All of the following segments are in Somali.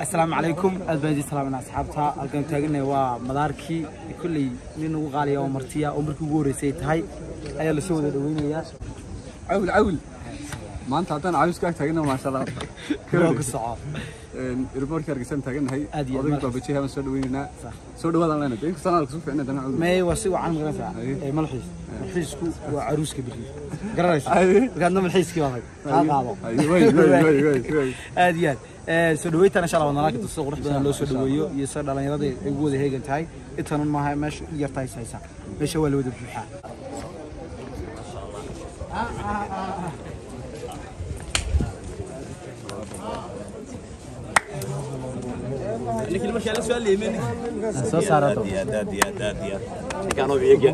السلام عليكم البادي سلام أصحابها القيم تاجنا ومداركي كل من غالية ومرتية ومركو جوري سيت هاي أي اللي سووا دويني يا عول ما أنت عطنا عايز كاك تاجنا ما شاء الله كروك الصعاب ريبورت كارجسن تاجنا هاي أدي أضيف بتشيها من سود دويننا سود هذا لنا تيجي سنة الكسوف عندنا تنا عول ما يوسوا عن غرفة ملحيس وعروس كبير قررش قلنا ملحيس كي والله وي أديان سودويت أنا شاء الله ونراك تصور بدنا لو سودويو يصير على يرادي يقول هيك أنت هاي إتنون ما هاي مش يرتاي سايسا مش هو اللي ودي بالحال لكن المشي على سؤال لي منك صارت داديا كانوا بيجي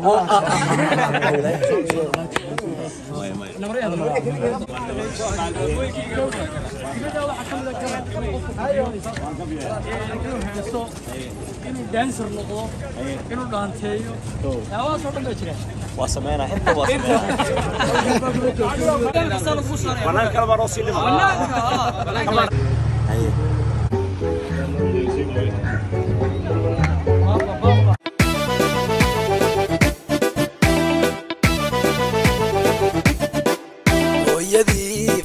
دانسر نقطة إنه دانتيو هوا صوت بيشرح واسمعنا أنت واسمعنا وانا كلام روسي لي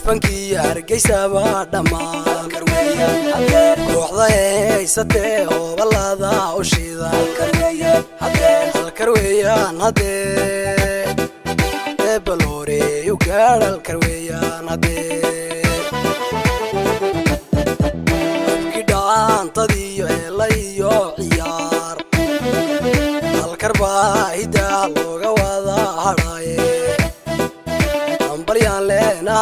فانكي أرجيسا بعدما كروية كوحدة ستة والله ذا وشيدا كروية الكروية نادي بلوري وقال الكروية نادي كدان تديو إليو عيار الكربا هيدا لوغا وذا هراي أمبريان لنا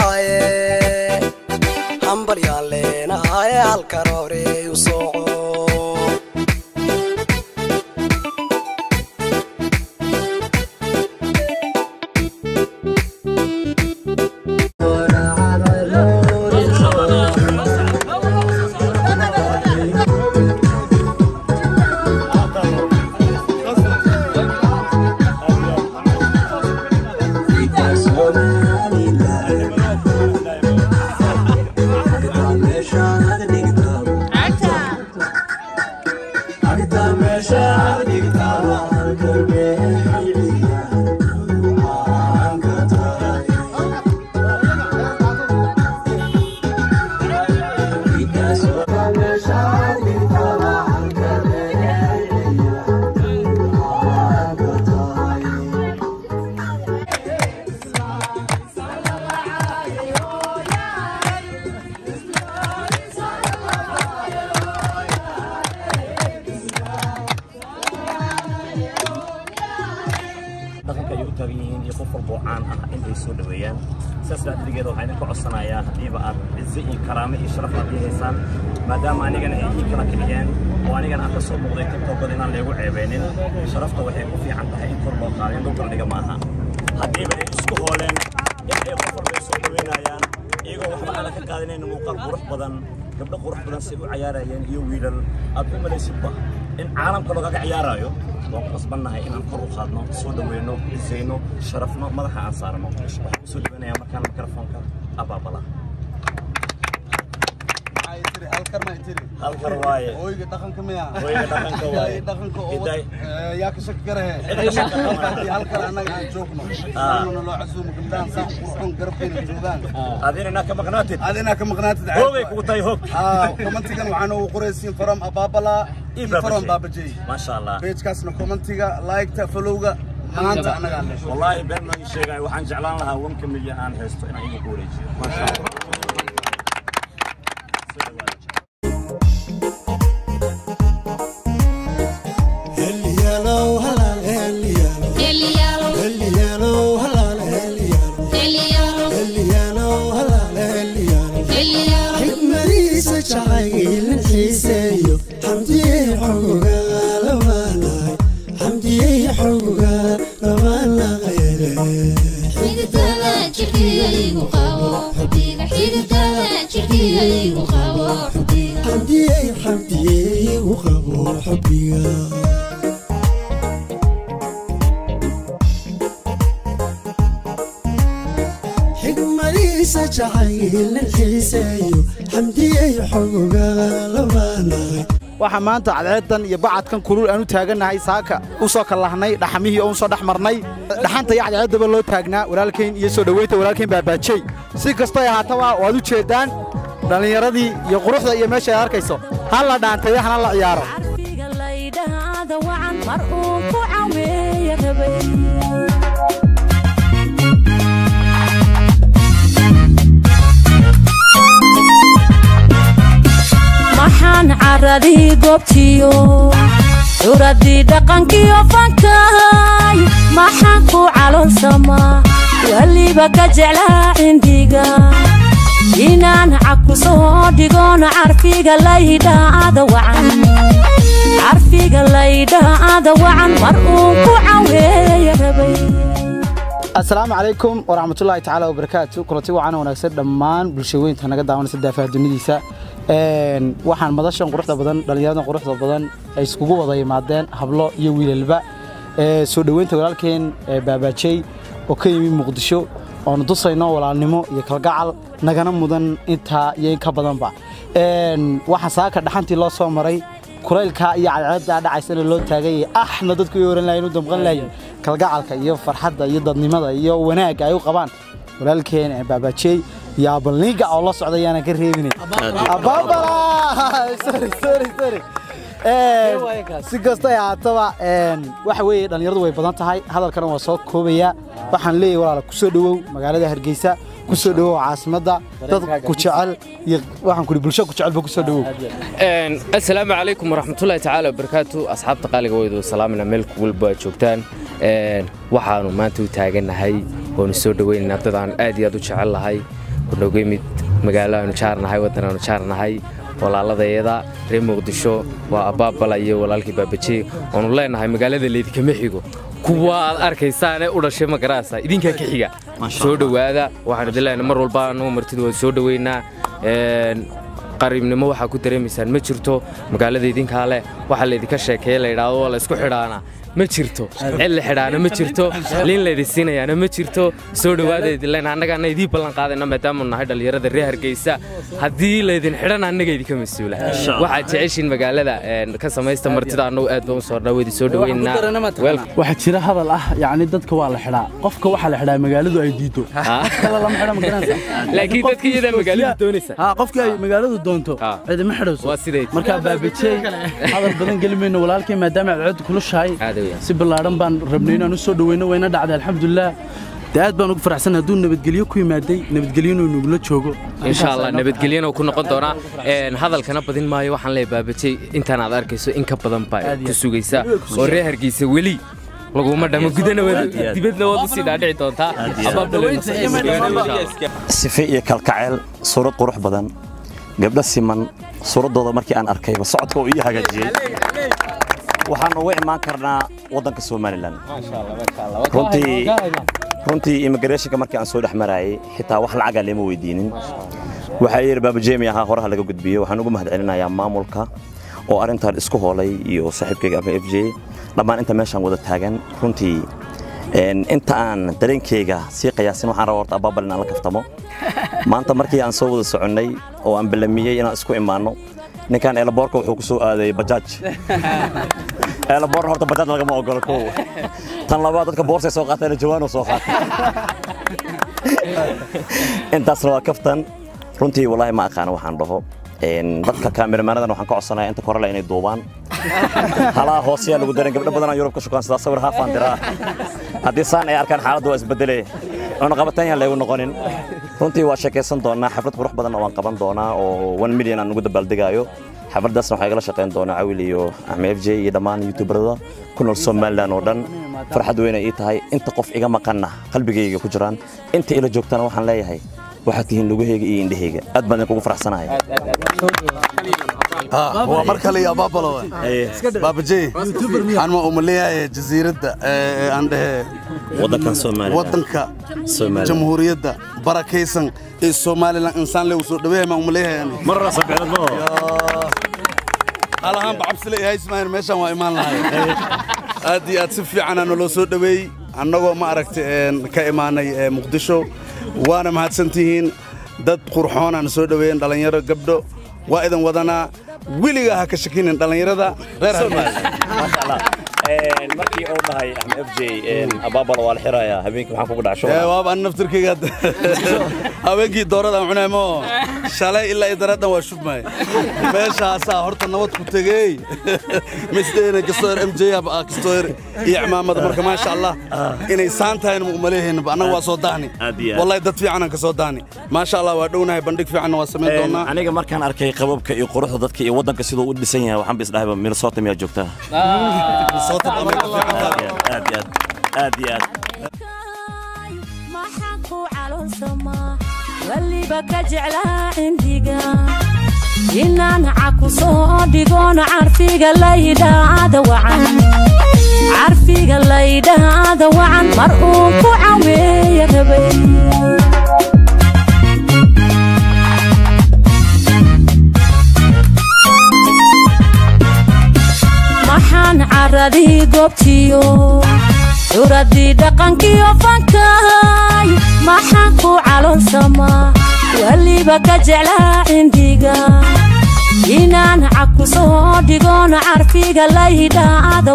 يا الكروري وصوعو تغيين يخوف البوعان إنه يسود ويان سأسرع تريجه وحين كعصنا يا هديبة الزي كرامة يشرف لديه إنسان ما دام أنا جن أي كلا كليان وأنا جن أتصل مغري كتوب بدنا اللي هو عيبينين شرفت وحين وفي عندها إن كربا قارين دكتور نيجا معها هديبة يسكو هولين يخوف البيسود وين يان يجوا وحنا على كقادين موقع قرح بدن قبل قرح بدن سيبوا عيارة يان يويل أبوم اللي سبه إن عالم كله قاعد عيارة وقصبنا هاي إن نقرو خادنا سود وينو زينو شرفنا مدح عصارنا سود وينو يا مكان الميكروفون أبا بلا هالكرواية ويجي دخن كمية ويجي دخن كواي دخن كواي إداي ياك شكره هالكر أنا جوكنا أنا لو عزوم قدام صح وحن قربين الجودان هذين هناك مقناتد هو يكوتاي هوك كومنتيجا معنا وقريسين فرام أبابلا فرام بابجي ما شاء الله بيج كاسنا كومنتيجا لايك تفلوجا maanta anaga wallahi been ma sheegay waxaan jeclaan lahaa 1 milyan aan haysto in ay ku wareejiyo ma sha Allah حمدي وخبو حبيها حكمة ليس جعيل الحسايو حمدي حقوقها لما baanahay waxa maanta cadceedan iyo bacadkan kulul aanu taaganahay saaka u soo kalahnay dhaxmihii oo soo dhaxmarnay dhaxanta iyo cadceedaba loo taagnaa walaalkeen iyo soo dhaweynta walaalkeen baabaajay si kasta ay ahaataba waad u jeedaan dhalinyaradii iyo quruxda iyo meesha ay arkayso hal la dhaantay hana la ciyaaro maxaan caradii goobtiyo curadii dhaqankiyo fankay maxaan ku caloolsamaa waliba ka jeclaa cindiga inaan caku soo dhigoona carfiga laydhaada wacan mar uu ku caweeya rabay السلام عليكم ورحمة الله تعالى وبركاته كلتي وعنا ونكسر دمان بالشوين تنقد دعونا سد دافع الدنيا waxaan madashan quruxda badan dhalinyarada quruxda badan ay iskugu wada yimaadeen hablo iyo wiilalba soo dhaweynta walaalkeen baabaajay oo ka yimid Muqdisho oo dusayno walaalnimo iyo kalgacal nagana mudan inta iyo in ka badanba waxa saaka dhaxantii loo soo maray kulaylka iyo cadceedda dhacaysana loo taagay ahna dadku ay oran laayeen u damqan laayeen kalgacalka iyo farxadda iyo dadnimada iyo wanaaga ay u qabaan walaalkeen baabaajay يا بلنيجا الله سعودي أنا كريمني أبابا سوري سكستي عطوا وحوي لأن يرضوا يبضان تهاي هذا الكلام وصوت كوبيا وحن لي ولا كسودو مقالة هرجيسة كسودو عاصمة كوتشعل وحن كل بلشة كوتشعل بكسودو السلام عليكم ورحمة الله تعالى وبركاته أصحاب تقالق ويدو سلامنا ملك والبا شوكتان وحانو ما انتو تاجنا هاي ونسودو وين نبتدان آدي أدو شعل هاي ونقيمت مقالة نشارنا هاي ودنا نشارنا هاي walaaladayada reer Muqdisho waa abaabala iyo walaalkii baabaajay oo leenahay magaalada leedka Mexico kuwa aad arkaysaan u dhashay magaraasa idinka ka xiga soo dhawaada waxaan dilaynaa mar walba aan martidu soo dhaweynaa qariibnimo waxa ku dareemaysan ma jirto magaalada idinka leh waxa la idinka sheekeeyay la yiraahdo wala isku xidhaana ma jirto cil xidhaana ma jirto liin leedisiinayana ma jirto soo dhawaada dilayna anaga idin ballan qaadayna maadaama nahay dhalinyarada reer Hargeysa hadii leedin xidhan anaga idinka masuula waxa jeceshin magaalada ka sameeysta martida anoo aad baan soo dhaweeyay soo dhaweynaa waxa jira hadal ah yaani dadka waa la xidhaa qofka waxa la xidhaa magaaladu ay diido kala lama xidha magaranaysa laakiin dadka iyada magaalada doonaysa qofka ay magaaladu doonto cid ma xidhayso waa sidee marka baabaajay hadal badan galmayno walaalkay maadaama cid kulushahay si balaaran baan rabnay inaan soo dhaweyno wayna dhacday alxamdulillah daad baan ugu faraxsan haduu nabadgeliyo ku yimaaday nabadgeliyadu inuu la joogo insha Allah nabadgeliyana ku noqon doona hadalkana badin maayo waxaan leeyahay baabaajay intaan aad arkayso in ka badan baa ku sugaysa oo reer Hargeysa wali laguma dhamo gudana dibadna wada si dhaadhici doonta sifi iyo kalkaceel suurad qurux badan gabdha siman suuradooda markii aan arkay socodka oo ii hagaajiyay waxaan ugu imaan karnaa wadanka Soomaaliland runtii immigration markii aan soo dhaxmarayay xitaa wax lacag ah lama weydiinin waxa ay baabaajay ahaa horaha laga gudbiyo waxaan ugu mahadcelinayaa maamulka oo arintan isku hoolay iyo saaxiibkayga FJ dhamaan inta meeshan wada taagan runtii inta aan dareenkayga si qiyaasin waxaan rabaa abaabal inaan la kaftamo maanta markii aan soo wada soconay oo aan bilamiyay inaan isku imaano ninkan eelaboorka wuxuu ku soo aaday bajaaj eelaboor horta bajaaj laga ma ogolo ko tan labaad dadka boorsa soo qaatay jawaano soo qaatay intaas waa kaftan runtii wallahi ma aqaan waxaan dhaho dadka kaameramanada waxaan ka codsanayaa inta korale inay duubaan hala hoosiya lagu darin gabdho badan oo Yurub ka shaqaan sida sawir haafan diraa hadii saan ay arkaan xaaladdu waa isbedelay oo qabataan yaan leeyahay noqonin runtii waa sheekaysan doonaa xaflad qurux badan oo aan qaban doonaa oo 1 milyan aan ugu dabaaldegayo xafladaasna waxay la shaqeyn doonaa Awil iyo Ahmed FJ iyo dhamaan YouTuberada ku nool Soomaaliland oo dhan farxad weyn ay tahay inta qof iga maqana qalbigayga ku jiraan inta ila joogtana waxaan leeyahay waxaad tihiin lugahayga iyo indhahayga aad baan ugu faraxsanahay هو مركل يا بابلو بابجي أنا ما أمليها جزيرة عنده ودك سومالي ودك جمهورية بركيسن الصومالي الإنسان اللي وصل دويه ما أمليها يعني مرة سبع الله الله هم بعبسلي هاي اسمها ماشى وإيمان لها أدي أتصفي عنا نلو صل دويه أنا ما أركت كإيماني مقدشو وأنا ما هتسنتين dad qurxoon aan soo dhaweyn dhalinyaro gabdho waa idan wadana weligaa ha ka shakinin dhallinyarada reer maasha allah markii uu dhahay Axmed FJ abaabal waa la xirayaa habeenkii waxaan kugu dhacsho waaba an naftirkayga habeenkii doorada aan cunaymo shalay ilaa idaradan waa shubmay meeshaasaa horta nabad ku tegey misdeena kastoor MJ kastoor iyo cimaamada marka maasha allah inay saan tahay ma umaleeyeen anaga waa soo daahni wallahi dad fiican ka soo daahni maasha allah waa dhownahay bandhig fiican waa sameyn doonaa aniga markaan arkay qababka iyo quruxda dadka iyo wadanka sidoo u dhisan yahay waxaan bis dhahay Minnesota miyaa joogtaa صوت الأمير آديات ما حقوا على السما واللي بقى جعلها عندي إن أنا عكو صادقون عارفي قال لي ده هذا وعن عارفي قال لي ده هذا وعن مرؤوك وعوي يا غبي maxaan caradii goobtiyo curadii dhaqankiyo fankay maxaan ku caloolsamaa waliba ka jeclaa cindiga inaan caku soo dhigoon carfiga laydhaada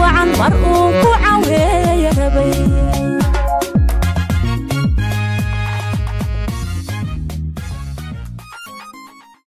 wacan mar uu ku cawe